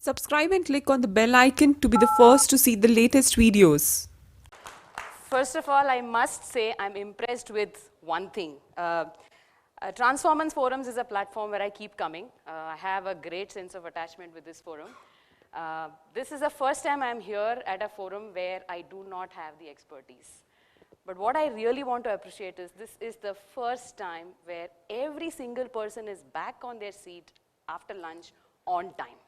Subscribe and click on the bell icon to be the first to see the latest videos. First of all, I must say I'm impressed with one thing. Transformance Forums is a platform where I keep coming. I have a great sense of attachment with this forum. This is the first time I'm here at a forum where I do not have the expertise. But what I really want to appreciate is this is the first time where every single person is back on their seat after lunch on time.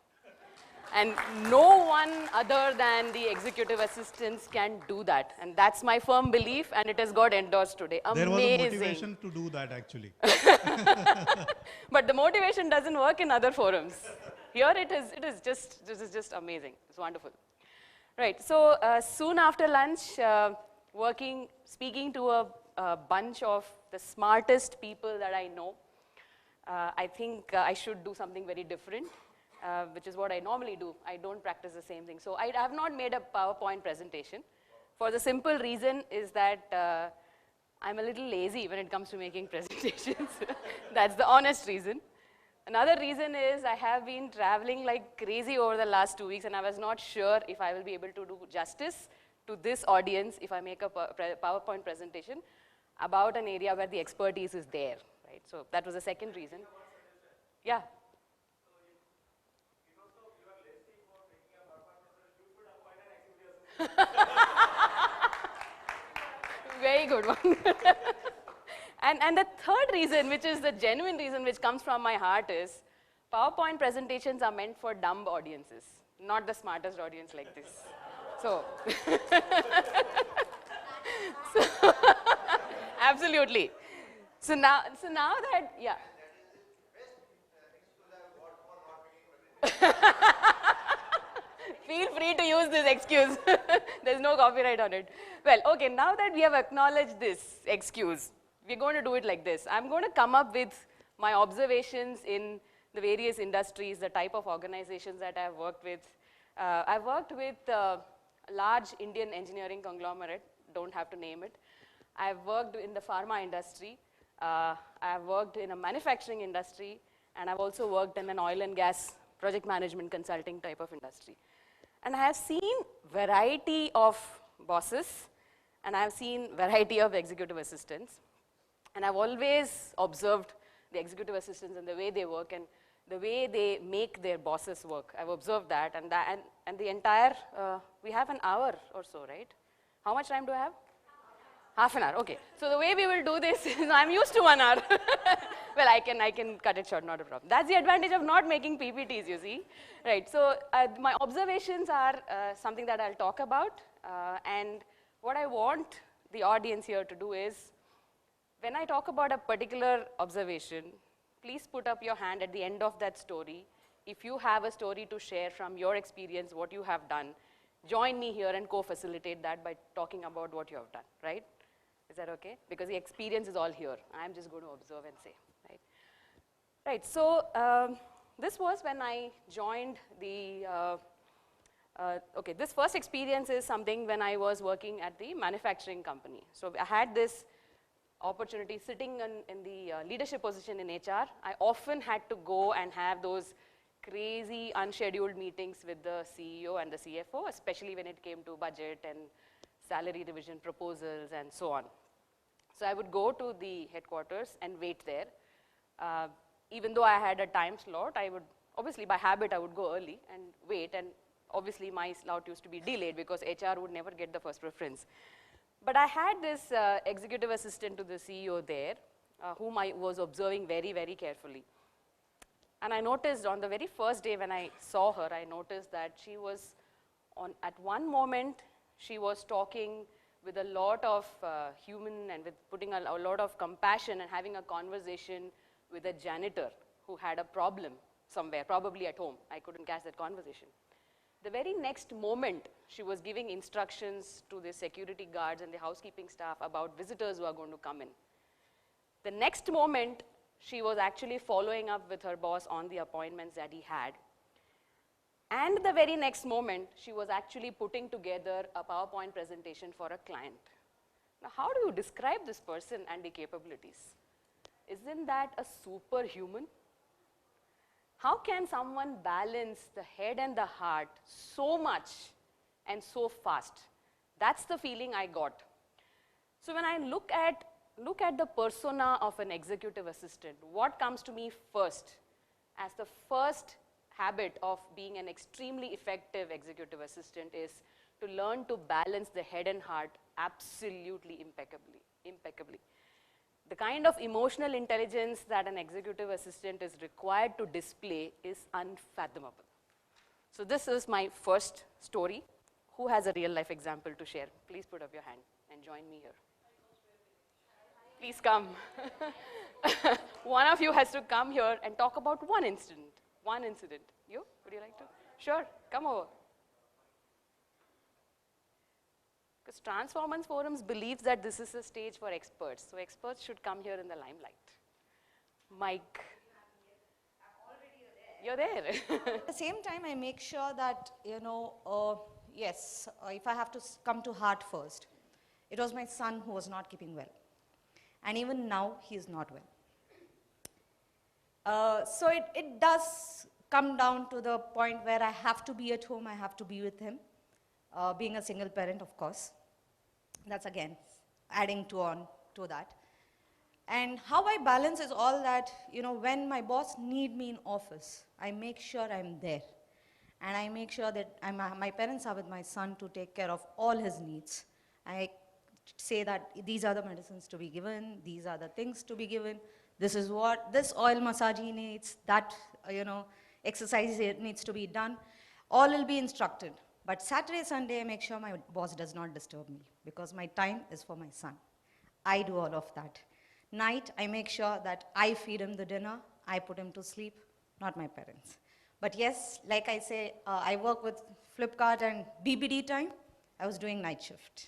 And no one other than the executive assistants can do that. And that's my firm belief, and it has got endorsed today. Amazing. There was a motivation to do that, actually. But the motivation doesn't work in other forums. Here this is just amazing. It's wonderful. Right, so soon after lunch, speaking to a bunch of the smartest people that I know, I think I should do something very different. Which is what I normally do. I don't practice the same thing. So I have not made a PowerPoint presentation. For the simple reason is that I'm a little lazy when it comes to making presentations. That's the honest reason. Another reason is I have been traveling like crazy over the last 2 weeks, and I was not sure if I will be able to do justice to this audience if I make a PowerPoint presentation about an area where the expertise is there. Right? So that was the second reason. Yeah. Very good one. and the third reason, which is the genuine reason which comes from my heart, is PowerPoint presentations are meant for dumb audiences, not the smartest audience like this. So, absolutely. So now that, yeah. Feel free to use this excuse. There's no copyright on it. Well, okay, now that we have acknowledged this excuse, we're going to do it like this. I'm going to come up with my observations in the various industries, the type of organizations that I've worked with. I've worked with a large Indian engineering conglomerate, don't have to name it. I've worked in the pharma industry. I've worked in a manufacturing industry, and I've also worked in an oil and gas project management consulting type of industry. And I have seen variety of bosses, and I have seen variety of executive assistants. And I've always observed the executive assistants and the way they work and the way they make their bosses work. I've observed that, and the entire, we have an hour or so, right? How much time do I have? Half an hour, okay. So the way we will do this is, I'm used to 1 hour. Well, I can cut it short, not a problem. That's the advantage of not making PPTs, you see. Right, so my observations are something that I'll talk about. And what I want the audience here to do is, when I talk about a particular observation, please put up your hand at the end of that story. If you have a story to share from your experience, what you have done, join me here and co-facilitate that by talking about what you have done, right? Is that okay? Because the experience is all here. I'm just going to observe and say, right? Right, so this was when I joined the, okay, this first experience is something when I was working at the manufacturing company. So I had this opportunity sitting in the leadership position in HR. I often had to go and have those crazy unscheduled meetings with the CEO and the CFO, especially when it came to budget and salary revision proposals and so on. So I would go to the headquarters and wait there. Even though I had a time slot, I would, obviously by habit, I would go early and wait, and obviously my slot used to be delayed because HR would never get the first preference. But I had this executive assistant to the CEO there, whom I was observing very, very carefully. And I noticed on the very first day when I saw her, I noticed that she was at one moment, she was talking with a lot of human and with putting a lot of compassion and having a conversation with a janitor who had a problem somewhere, probably at home. I couldn't catch that conversation. The very next moment, she was giving instructions to the security guards and the housekeeping staff about visitors who are going to come in. The next moment, she was actually following up with her boss on the appointments that he had. And the very next moment, she was actually putting together a PowerPoint presentation for a client. Now, how do you describe this person and the capabilities? Isn't that a superhuman? How can someone balance the head and the heart so much and so fast? That's the feeling I got. So when I look at the persona of an executive assistant, what comes to me first as the first habit of being an extremely effective executive assistant is to learn to balance the head and heart absolutely impeccably. The kind of emotional intelligence that an executive assistant is required to display is unfathomable. So this is my first story. Who has a real life example to share? Please put up your hand and join me here. Please come. One of you has to come here and talk about one incident. One incident. You? Would you like to? Sure, come over. Because Transformance Forums believes that this is a stage for experts. So experts should come here in the limelight. Mike. You're there. At the same time, I make sure that, if I have to come to heart first, it was my son who was not keeping well. And even now, he is not well. So it does come down to the point where I have to be at home, I have to be with him. Being a single parent, of course. That's again, adding to that. And how I balance is all that, when my boss need me in office, I make sure I'm there. And I make sure that my parents are with my son to take care of all his needs. I say that these are the medicines to be given, these are the things to be given, this is what, this oil massage he needs, that, exercise needs to be done. All will be instructed. But Saturday, Sunday, I make sure my boss does not disturb me because my time is for my son. I do all of that. Night, I make sure that I feed him the dinner, I put him to sleep, not my parents. But yes, like I say, I work with Flipkart and BBD time, I was doing night shift.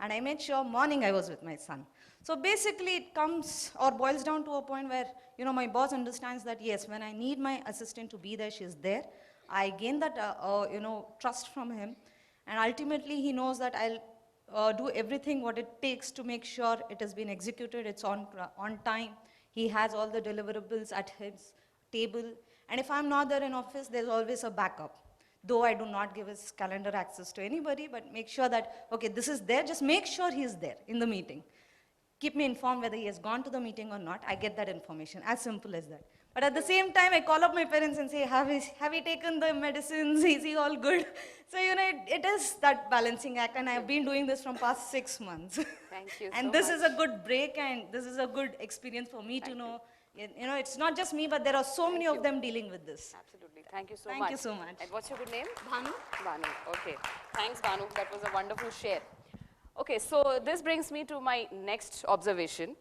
And I made sure morning I was with my son. So basically it comes or boils down to a point where, my boss understands that yes, when I need my assistant to be there, she's there. I gain that, trust from him. And ultimately he knows that I'll do everything what it takes to make sure it has been executed, it's on time. He has all the deliverables at his table. And if I'm not there in office, there's always a backup. Though I do not give his calendar access to anybody, but make sure that, okay, this is there, just make sure he is there in the meeting. Keep me informed whether he has gone to the meeting or not. I get that information, as simple as that. But at the same time, I call up my parents and say, have you taken the medicines? Is he all good? So, it is that balancing act, and I've been doing this from past 6 months. Thank you And so this much. is a good break, and this is a good experience for me to know. It's not just me, but there are so many of them dealing with this. Absolutely. Thank you so much. Thank you so much. And what's your good name? Bhanu? Bhanu. Okay. Thanks, Bhanu. That was a wonderful share. Okay, so this brings me to my next observation.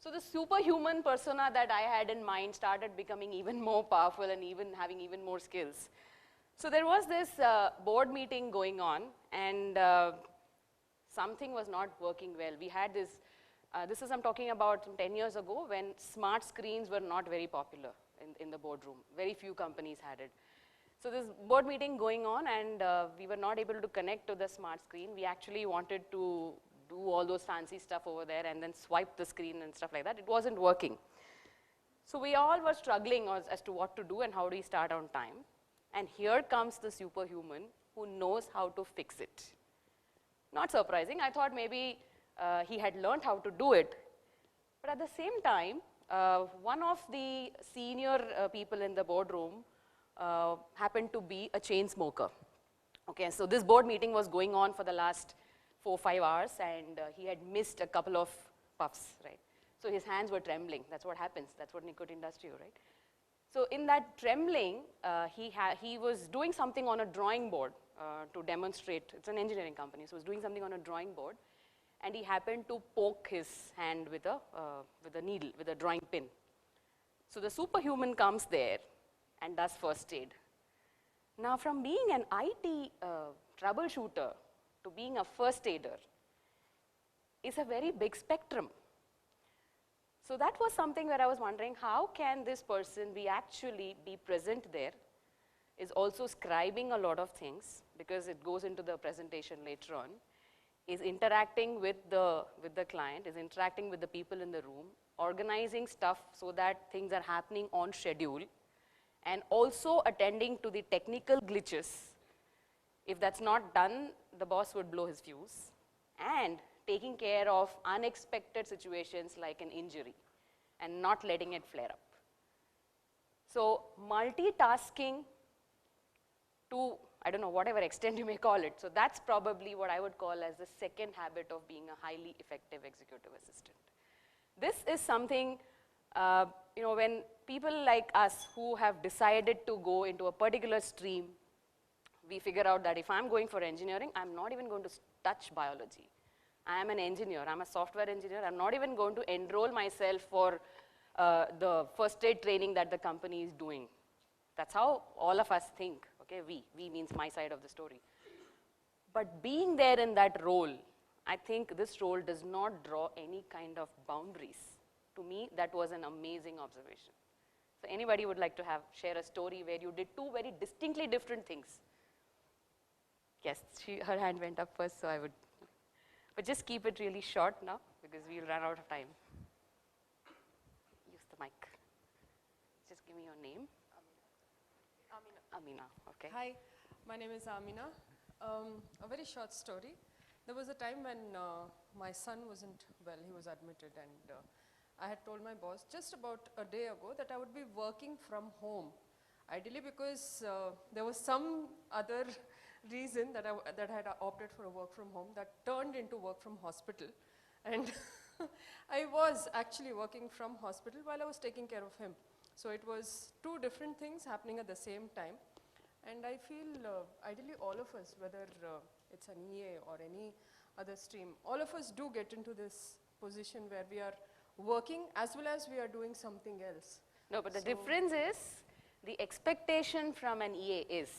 So the superhuman persona that I had in mind started becoming even more powerful and even having even more skills. So there was this board meeting going on, and something was not working well. We had this, I'm talking about 10 years ago, when smart screens were not very popular in the boardroom. Very few companies had it. So this board meeting going on, and we were not able to connect to the smart screen. We actually wanted to do all those fancy stuff over there and then swipe the screen and stuff like that. It wasn't working. So we all were struggling as to what to do and how do we start on time. And here comes the superhuman who knows how to fix it. Not surprising. I thought maybe he had learned how to do it. But at the same time, one of the senior people in the boardroom happened to be a chain smoker. Okay, so this board meeting was going on for the last 4-5 hours, and he had missed a couple of puffs, right? So his hands were trembling. That's what happens. That's what nicotine does to you, right? So in that trembling, he was doing something on a drawing board to demonstrate. It's an engineering company, so he was doing something on a drawing board, and he happened to poke his hand with a needle, with a drawing pin. So the superhuman comes there and does first aid. Now, from being an IT troubleshooter to being a first aider is a very big spectrum. So that was something where I was wondering, how can this person actually be present there, is also scribing a lot of things, because it goes into the presentation later on, is interacting with the client, is interacting with the people in the room, organizing stuff so that things are happening on schedule, and also attending to the technical glitches. If that's not done, the boss would blow his fuse, and taking care of unexpected situations like an injury and not letting it flare up. So multitasking to, I don't know, whatever extent you may call it. So that's probably what I would call as the second habit of being a highly effective executive assistant. This is something, when people like us who have decided to go into a particular stream, we figure out that if I'm going for engineering, I'm not even going to touch biology. I am an engineer, I'm a software engineer, I'm not even going to enroll myself for the first aid training that the company is doing. That's how all of us think, okay, we means my side of the story. But being there in that role, I think this role does not draw any kind of boundaries. To me, that was an amazing observation. So anybody would like to share a story where you did two very distinctly different things? Yes, her hand went up first, so I would. But just keep it really short now, because we'll run out of time. Use the mic. Just give me your name. Amina, okay. Hi, my name is Amina. A very short story. There was a time when my son wasn't well, he was admitted, and I had told my boss just about a day ago that I would be working from home. Ideally because there was some other reason that I had opted for a work from home that turned into work from hospital. And I was actually working from hospital while I was taking care of him. So it was two different things happening at the same time. And I feel ideally all of us, whether it's an EA or any other stream, all of us do get into this position where we are working as well as we are doing something else. No, but the difference is the expectation from an EA is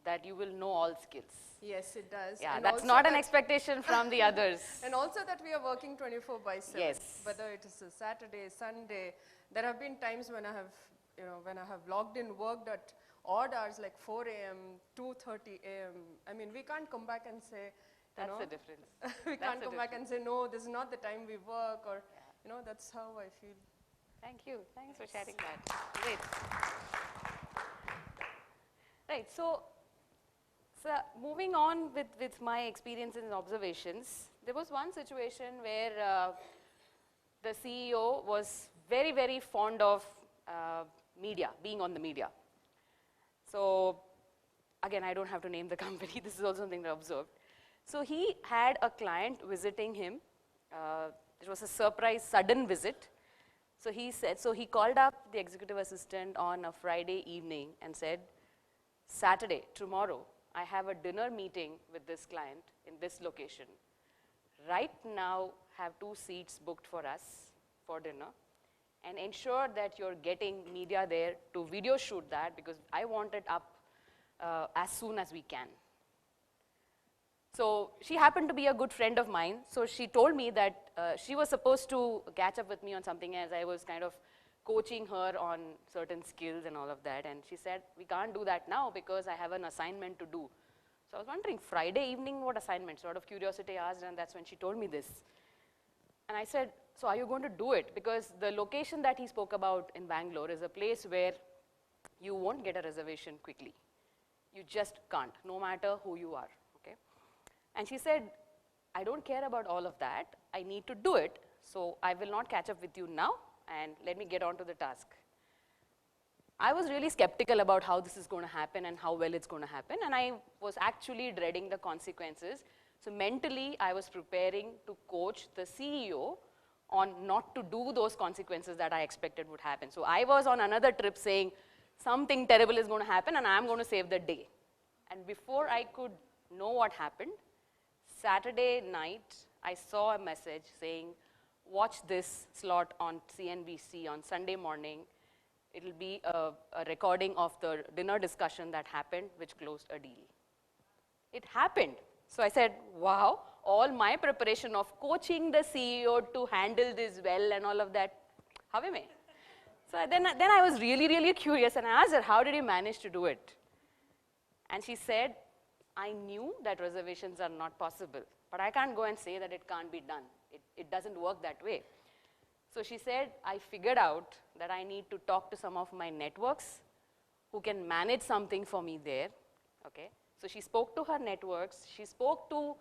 that you will know all skills. Yes, it does. Yeah, and that's not an expectation from the others. And also that we are working 24/7. Yes. Whether it is a Saturday, Sunday. There have been times when I have, when I have logged in, worked at odd hours like 4 a.m., 2:30 a.m. I mean, we can't come back and say, That's the difference. we can't come back and say, no, this is not the time we work, or, that's how I feel. Thank you. Thanks for sharing that. Great. Right, so moving on with my experiences and observations, there was one situation where the CEO was very, very fond of media, being on the media. So again, I don't have to name the company. This is also something that I observed. So he had a client visiting him. It was a surprise, sudden visit. So he called up the executive assistant on a Friday evening and said, Saturday, tomorrow, I have a dinner meeting with this client in this location. Right now, have 2 seats booked for us for dinner, and ensure that you're getting media there to video shoot that, because I want it up as soon as we can. So she happened to be a good friend of mine, so she told me that she was supposed to catch up with me on something, as I was kind of coaching her on certain skills and all of that, and she said, we can't do that now because I have an assignment to do. So I was wondering, Friday evening, what assignment? So out of curiosity I asked, and that's when she told me this. And I said, so are you going to do it? Because the location that he spoke about in Bangalore is a place where you won't get a reservation quickly. You just can't, no matter who you are, okay? And she said, I don't care about all of that. I need to do it, so I will not catch up with you now, and let me get on to the task. I was really skeptical about how this is going to happen and how well it's going to happen, and I was actually dreading the consequences. So mentally, I was preparing to coach the CEO on not to do those consequences that I expected would happen. So I was on another trip saying, something terrible is going to happen and I'm going to save the day. And before I could know what happened, Saturday night, I saw a message saying, watch this slot on CNBC on Sunday morning. It'll be a recording of the dinner discussion that happened, which closed a deal. It happened. So I said, wow, all my preparation of coaching the CEO to handle this well and all of that, how am I? So then I was really, really curious, and I asked her, how did you manage to do it? And she said, I knew that reservations are not possible, but I can't go and say that it can't be done. It doesn't work that way. So she said, I figured out that I need to talk to some of my networks who can manage something for me there, okay? So she spoke to her networks, she spoke to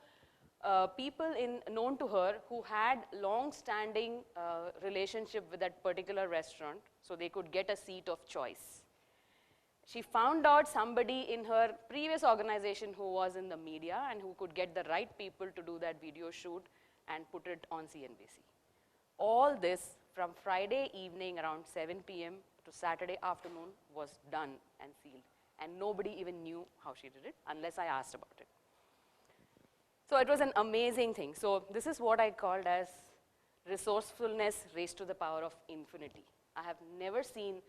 people known to her who had long-standing relationship with that particular restaurant, so they could get a seat of choice. She found out somebody in her previous organization who was in the media and who could get the right people to do that video shoot and put it on CNBC. All this from Friday evening around 7 p.m. to Saturday afternoon was done and sealed. And nobody even knew how she did it unless I asked about it. So it was an amazing thing. So this is what I called as resourcefulness raised to the power of infinity. I have never seen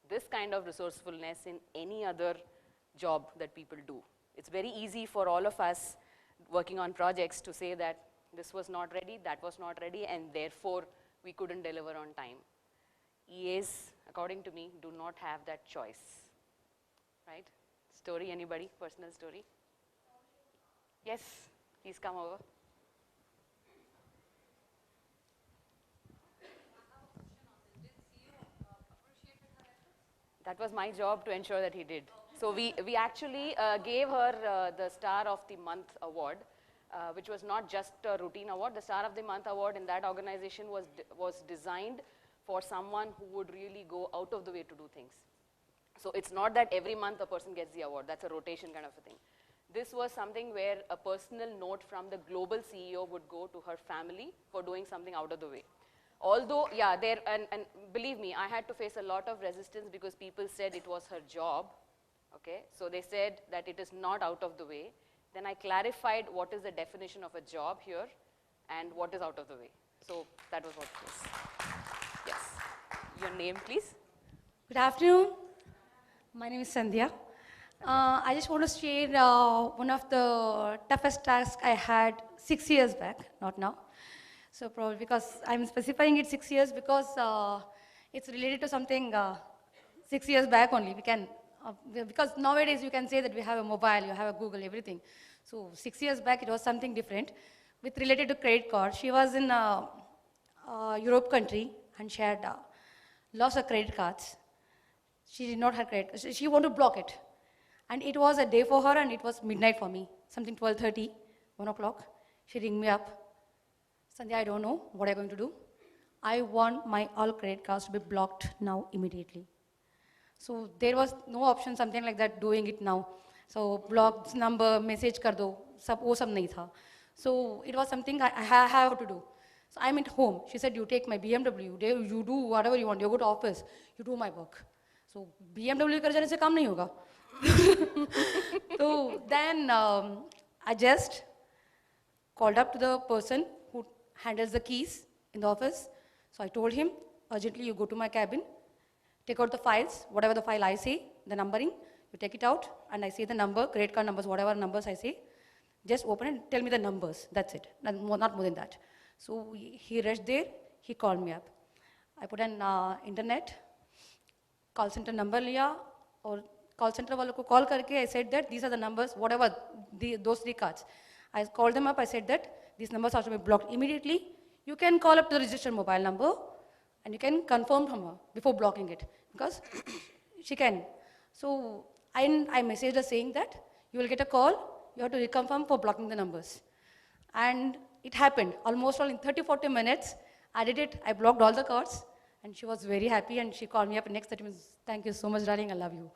this kind of resourcefulness in any other job that people do. It's very easy for all of us working on projects to say that this was not ready, that was not ready, and therefore we couldn't deliver on time. EAs, according to me, do not have that choice, right? Story, anybody? Personal story? Yes, please come over. That was my job to ensure that he did. So we actually gave her the Star of the Month award, which was not just a routine award. The Star of the Month award in that organization was designed for someone who would really go out of the way to do things. So it's not that every month a person gets the award. That's a rotation kind of a thing. This was something where a personal note from the global CEO would go to her family for doing something out of the way. Although, yeah, and believe me, I had to face a lot of resistance because people said it was her job, okay? So they said that it is not out of the way. Then I clarified what is the definition of a job here and what is out of the way. So that was what it was. Yes. Your name, please? Good afternoon. My name is Sandhya. I just want to share one of the toughest tasks I had 6 years back, not now. So probably because I'm specifying it 6 years because it's related to something 6 years back only. We can, because nowadays you can say that we have a mobile, you have a Google, everything. So 6 years back it was something different with related to credit card. She was in a Europe country and she had lost her credit cards. She did not have credit. She wanted to block it. And it was a day for her and it was midnight for me, something 12:30, 1 o'clock. She rang me up. Sandhya, I don't know what I'm going to do. I want my all credit cards to be blocked now immediately. So there was no option, something like that, doing it now. So block number, message kar do, wo sab nahi tha. So it was something I have to do. So I'm at home. She said, you take my BMW, you do whatever you want, you go to office, you do my work. So BMW kar jane se kaam nahi hoga. So then I just called up to the person who handles the keys in the office. So I told him, urgently you go to my cabin, take out the files, whatever the file I say, the numbering, you take it out, and I say the number, credit card numbers, whatever numbers I say, just open it and tell me the numbers, that's it, not more than that. So he rushed there, he called me up. I put an internet, call center number liya, or call center walo ko call karke, I said that these are the numbers, whatever, those 3 cards. I called them up, I said that these numbers have to be blocked immediately. You can call up the registered mobile number and you can confirm from her before blocking it because she can. So I messaged her saying that you will get a call, you have to reconfirm for blocking the numbers. And it happened almost all in 30-40 minutes. I did it, I blocked all the cards and she was very happy and she called me up in the next 30 minutes. Thank you so much, darling, I love you.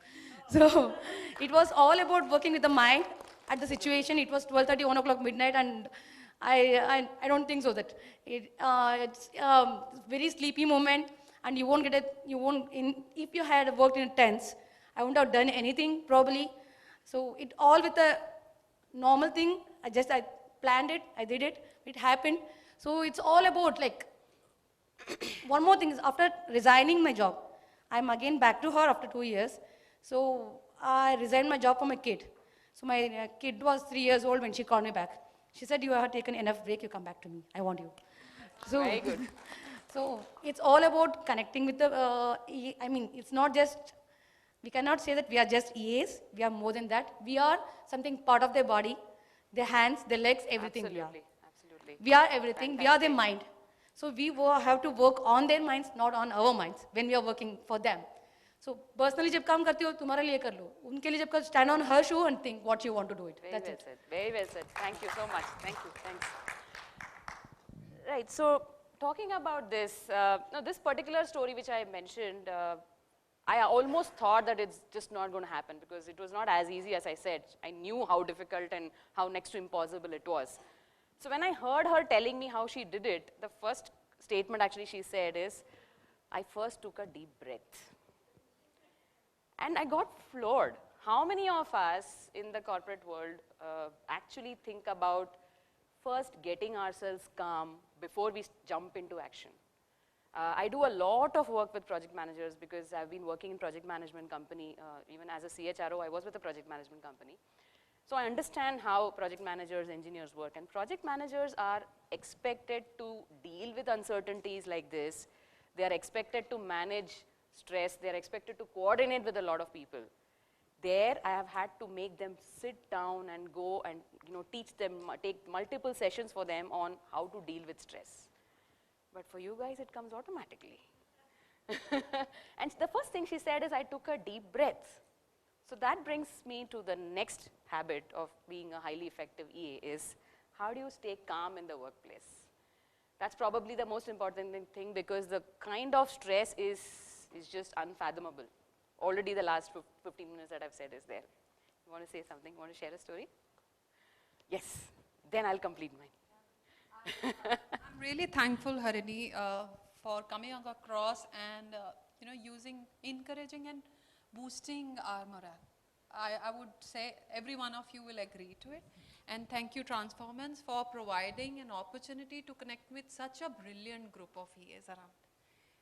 So it was all about working with the mind at the situation. It was 12:30, 1 o'clock midnight, and I don't think so that it's very sleepy moment, and you won't get it. You won't if you had worked in a tents, I wouldn't have done anything probably. So it all with a normal thing. I planned it. I did it. It happened. So it's all about like. One more thing is after resigning my job, I'm again back to her after 2 years. So I resigned my job for my kid. So my kid was 3 years old when she called me back. She said, you have taken enough break, you come back to me. I want you. So, very good. So it's all about connecting with the, I mean, it's not just, we cannot say that we are just EAs. We are more than that. We are something part of their body, their hands, their legs, everything Absolutely. we are. Absolutely. We are everything. Fantastic. We are their mind. So we have to work on their minds, not on our minds when we are working for them. So personally जब काम करती हो तुम्हारे लिए कर लो, उनके लिए जब stand on her shoe and think what you want to do it. Very That's well it. said. Very well said. Thank you so much. Thank you. Thanks. Right. So talking about this, now this particular story which I mentioned, I almost thought that it's just not going to happen because it was not as easy as I said. I knew how difficult and how next to impossible it was. So when I heard her telling me how she did it, the first statement actually she said is, I first took a deep breath. And I got floored. How many of us in the corporate world actually think about first getting ourselves calm before we jump into action? I do a lot of work with project managers because I've been working in project management company. Even as a CHRO, I was with a project management company. So I understand how project managers, engineers work. And project managers are expected to deal with uncertainties like this. They are expected to manage stress. They are expected to coordinate with a lot of people. There, I have had to make them sit down and go and teach them, take multiple sessions for them on how to deal with stress. But for you guys, it comes automatically. And the first thing she said is, I took a deep breath. So that brings me to the next habit of being a highly effective EA is, how do you stay calm in the workplace? That's probably the most important thing because the kind of stress is just unfathomable. Already the last 15 minutes that I've said is there. You want to say something? You want to share a story? Yes. Then I'll complete mine. I'm really thankful, Harini, for coming across and encouraging and boosting our morale. I would say every one of you will agree to it. And thank you, Transformance, for providing an opportunity to connect with such a brilliant group of EAs around.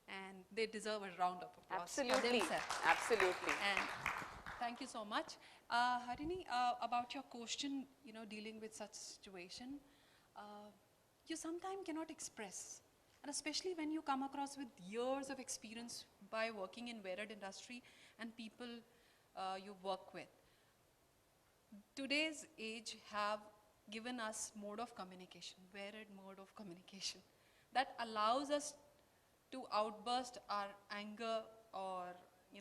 And they deserve a round of applause. for Absolutely. themselves. Absolutely. And thank you so much. Harini, about your question, dealing with such situation, you sometimes cannot express. And especially when you come across with years of experience by working in varied industry and people you work with. Today's age have given us mode of communication, varied mode of communication that allows us to outburst our anger or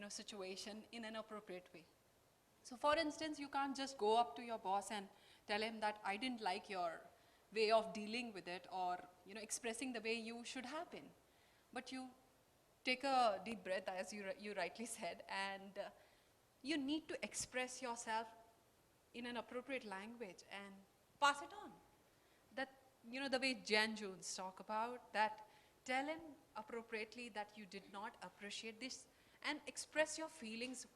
situation in an appropriate way. So for instance, you can't just go up to your boss and tell him that I didn't like your way of dealing with it or expressing the way you should have been. But you take a deep breath, as you rightly said, and you need to express yourself in an appropriate language and pass it on. That, the way Jan Jones talk about, that tell him appropriately that you did not appreciate this and express your feelings,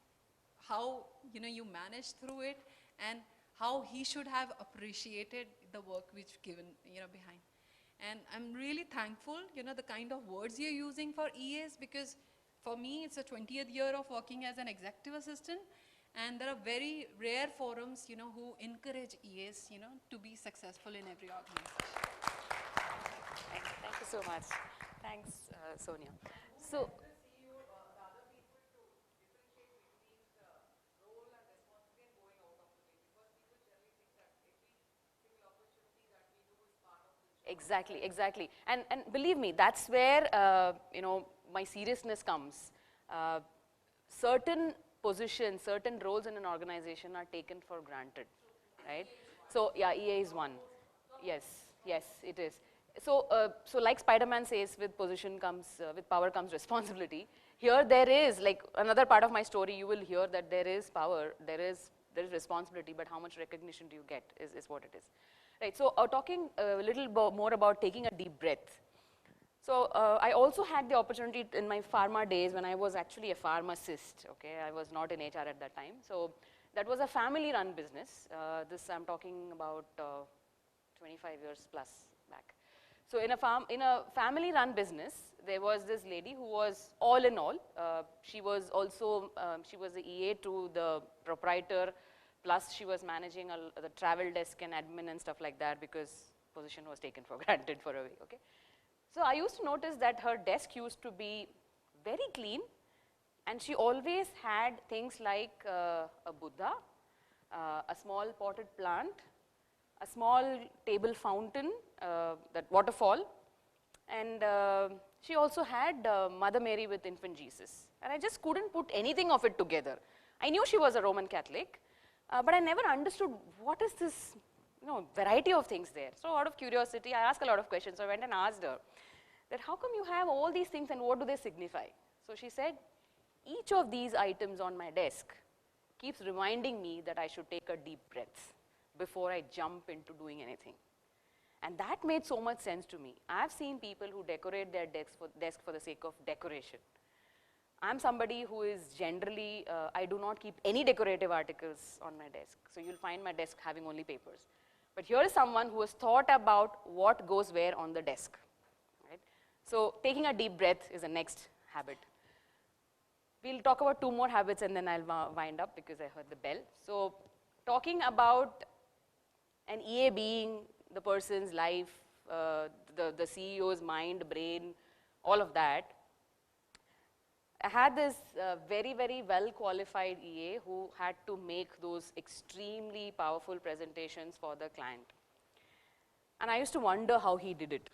how you managed through it and how he should have appreciated the work which given behind. And I'm really thankful the kind of words you're using for EAs, because for me it's a 20th year of working as an executive assistant, and there are very rare forums who encourage EAs to be successful in every organization. Thank you so much. Thanks, Sonia. So, exactly, exactly. And believe me, that's where, my seriousness comes. Certain positions, certain roles in an organization are taken for granted, right? So, yeah, EA is one. Yes, yes, it is. So, so like Spider-Man says, with position comes, with power comes responsibility. Here there is, like another part of my story, you will hear that there is power, there is responsibility, but how much recognition do you get is what it is. Right, so talking a little more about taking a deep breath. So I also had the opportunity in my pharma days when I was actually a pharmacist, okay? I was not in HR at that time. So that was a family-run business. This I'm talking about 25 years plus back. So in a family-run business, there was this lady who was all in all. She was also, she was the EA to the proprietor, plus she was managing the travel desk and admin and stuff like that because position was taken for granted for a way, okay? So I used to notice that her desk used to be very clean, and she always had things like a Buddha, a small potted plant, a small table fountain, that waterfall, and She also had Mother Mary with infant Jesus. And I just couldn't put anything of it together. I knew she was a Roman Catholic, but I never understood what is this, variety of things there. So out of curiosity, I asked a lot of questions. So I went and asked her that how come you have all these things and what do they signify? So she said, each of these items on my desk keeps reminding me that I should take a deep breath before I jump into doing anything. And that made so much sense to me. I've seen people who decorate their desk for the sake of decoration. I'm somebody who is generally, I do not keep any decorative articles on my desk. So you'll find my desk having only papers. But here is someone who has thought about what goes where on the desk. Right? So taking a deep breath is the next habit. We'll talk about 2 more habits and then I'll wind up because I heard the bell. So talking about an EA being the person's life, the CEO's mind, brain, all of that. I had this very, very well qualified EA who had to make those extremely powerful presentations for the client. And I used to wonder how he did it.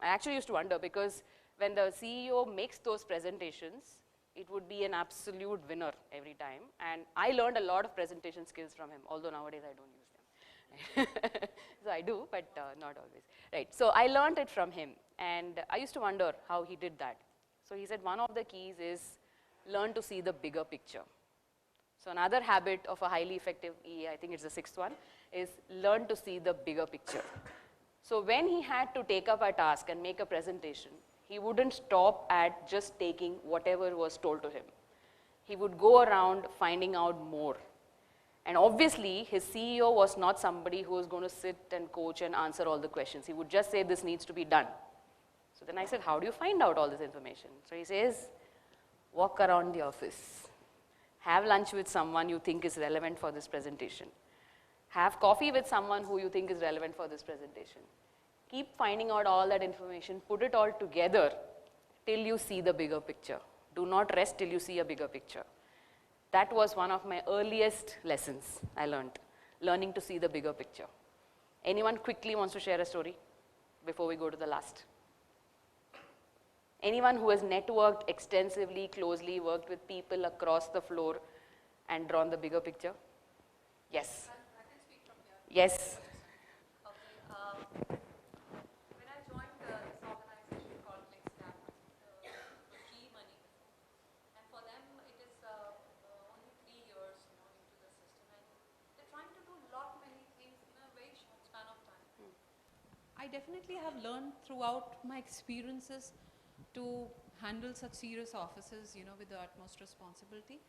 I actually used to wonder because when the CEO makes those presentations, it would be an absolute winner every time. And I learned a lot of presentation skills from him, although nowadays I don't use them. So I do, but not always. Right, so I learned it from him. And I used to wonder how he did that. So he said one of the keys is learn to see the bigger picture. So another habit of a highly effective EA, I think it's the 6th one, is learn to see the bigger picture. So when he had to take up a task and make a presentation, he wouldn't stop at just taking whatever was told to him. He would go around finding out more. And obviously, his CEO was not somebody who was going to sit and coach and answer all the questions. He would just say, this needs to be done. So then I said, how do you find out all this information? So he says, walk around the office. Have lunch with someone you think is relevant for this presentation. Have coffee with someone who you think is relevant for this presentation. Keep finding out all that information, put it all together till you see the bigger picture. Do not rest till you see a bigger picture. That was one of my earliest lessons I learned, learning to see the bigger picture. Anyone quickly wants to share a story before we go to the last? Anyone who has networked extensively, closely, worked with people across the floor and drawn the bigger picture? Yes. I can speak from here. Yes. Okay. When I joined this organization called ClickSnap, it was G-Money before. And for them, it is only 3 years into the system. And they're trying to do many things in a very short span of time. I definitely have learned throughout my experiences to handle such serious offices, with the utmost responsibility.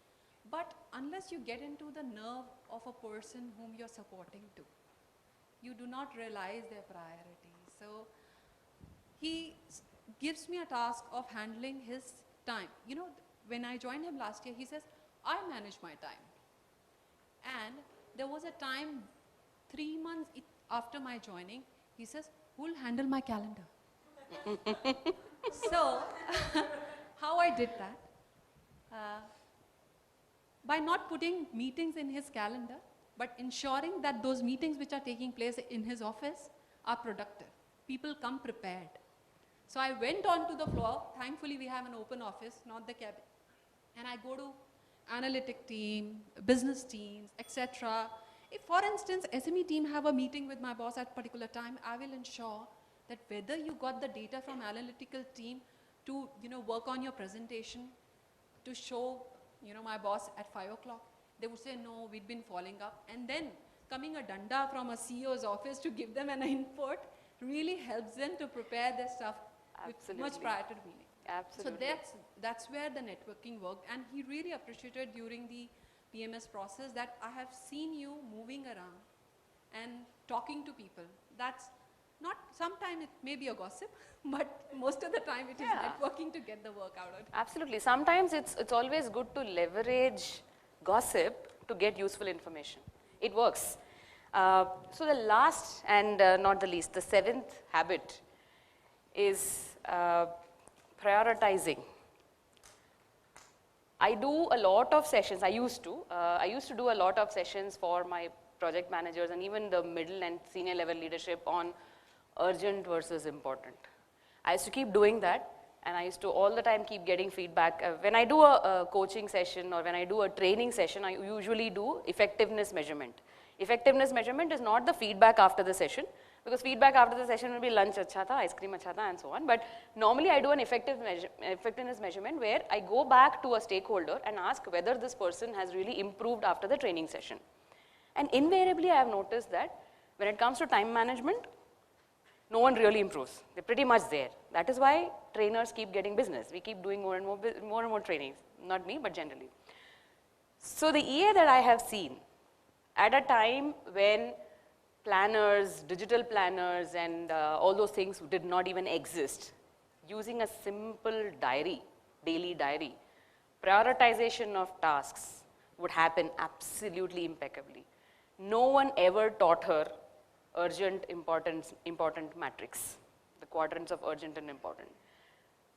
But unless you get into the nerve of a person whom you're supporting to, you do not realize their priorities. So he gives me a task of handling his time. When I joined him last year, he says, I manage my time. And there was a time 3 months after my joining, he says, who'll handle my calendar? So, how I did that? By not putting meetings in his calendar, but ensuring that those meetings which are taking place in his office are productive. People come prepared. So I went onto the floor. Thankfully, we have an open office, not the cabin. And I go to analytic team, business teams, etc. If, for instance, SME team have a meeting with my boss at a particular time, I will ensure that whether you got the data from analytical team to work on your presentation, to show my boss at 5 o'clock, they would say, no, we've been following up. And then coming a danda from a CEO's office to give them an input really helps them to prepare their stuff much prior to the meeting. Absolutely. So that's where the networking worked. And he really appreciated during the PMS process that I have seen you moving around and talking to people. That's not, sometimes it may be a gossip, but most of the time it is networking to get the work out of it. Absolutely. Sometimes it's always good to leverage gossip to get useful information. It works. So the last and not the least, the 7th habit is prioritizing. I do a lot of sessions, I used to do a lot of sessions for my project managers and even the middle and senior level leadership on urgent versus important. I used to keep doing that And I used to all the time keep getting feedback. When I do a coaching session or when I do a training session, I usually do effectiveness measurement. Effectiveness measurement is not the feedback after the session, because feedback after the session will be lunch acha tha, ice cream acha tha, and so on. But normally I do an effectiveness measurement where I go back to a stakeholder and ask whether this person has really improved after the training session. And invariably I have noticed that when it comes to time management, no one really improves. They're pretty much there. That is why trainers keep getting business. We keep doing more and more trainings. Not me, but generally. So the EA that I have seen at a time when planners, digital planners, and all those things did not even exist, using a simple diary, daily diary, prioritization of tasks would happen absolutely impeccably. No one ever taught her urgent, important matrix, the quadrants of urgent and important.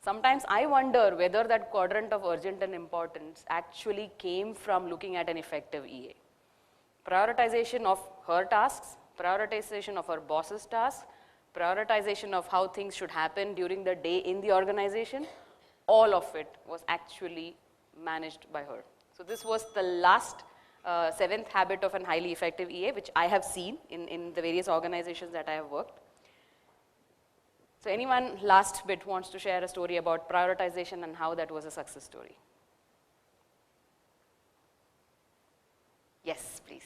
Sometimes I wonder whether that quadrant of urgent and importance actually came from looking at an effective EA. Prioritization of her tasks, prioritization of her boss's tasks, prioritization of how things should happen during the day in the organization, all of it was actually managed by her. So this was the last 7th habit of a highly effective EA, which I have seen in the various organizations that I have worked. So anyone last bit wants to share a story about prioritization and how that was a success story? Yes, please.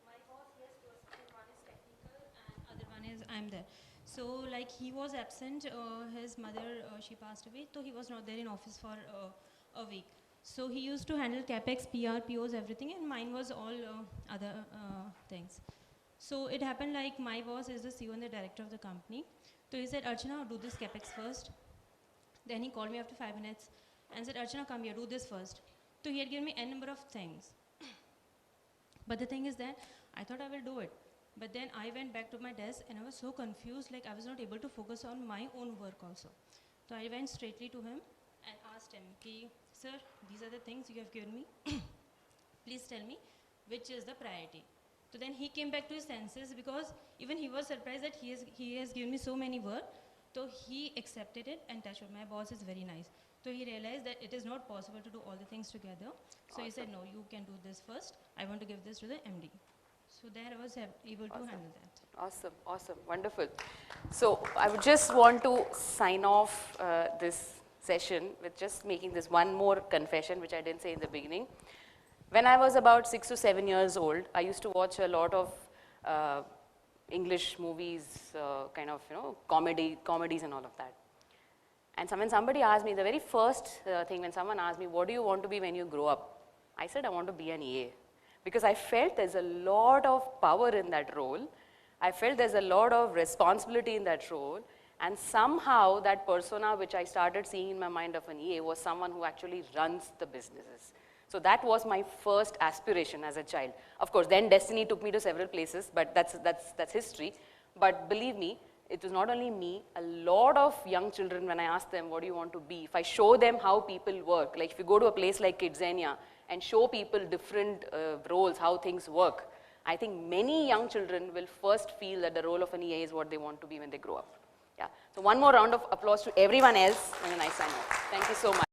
My boss, yes, one is technical and other one is I'm there. So like he was absent, his mother, she passed away, so he was not there in office for a week. So he used to handle CapEx, PR, POs, everything, and mine was all other things. So it happened like my boss is the CEO and the director of the company. So he said, Archana, do this CapEx first. Then he called me after 5 minutes and said, Archana, come here, do this first. So he had given me n number of things. But the thing is that I thought I will do it. But then I went back to my desk and I was so confused, like I was not able to focus on my own work also. So I went straightly to him and asked him, okay, sir, these are the things you have given me. Please tell me which is the priority. So then he came back to his senses because even he was surprised that he has given me so many work. So he accepted it and touched wood. My boss is very nice. So he realized that it is not possible to do all the things together. So he said, no, you can do this first. I want to give this to the MD. So there I was able to handle that. Awesome, awesome, wonderful. So I would just want to sign off this session with just making this one more confession, which I didn't say in the beginning. When I was about 6 to 7 years old, I used to watch a lot of English movies, kind of, comedies and all of that. And when somebody asked me, the very first thing when someone asked me, what do you want to be when you grow up? I said, I want to be an EA. Because I felt there's a lot of power in that role. I felt there's a lot of responsibility in that role. And somehow that persona which I started seeing in my mind of an EA was someone who actually runs the businesses. So that was my first aspiration as a child. Of course, then destiny took me to several places, but that's history. But believe me, it was not only me, a lot of young children, when I ask them, what do you want to be? If I show them how people work, like if you go to a place like Kidzania and show people different roles, how things work, I think many young children will first feel that the role of an EA is what they want to be when they grow up. Yeah. So one more round of applause to everyone else, and then I sign off. Thank you so much.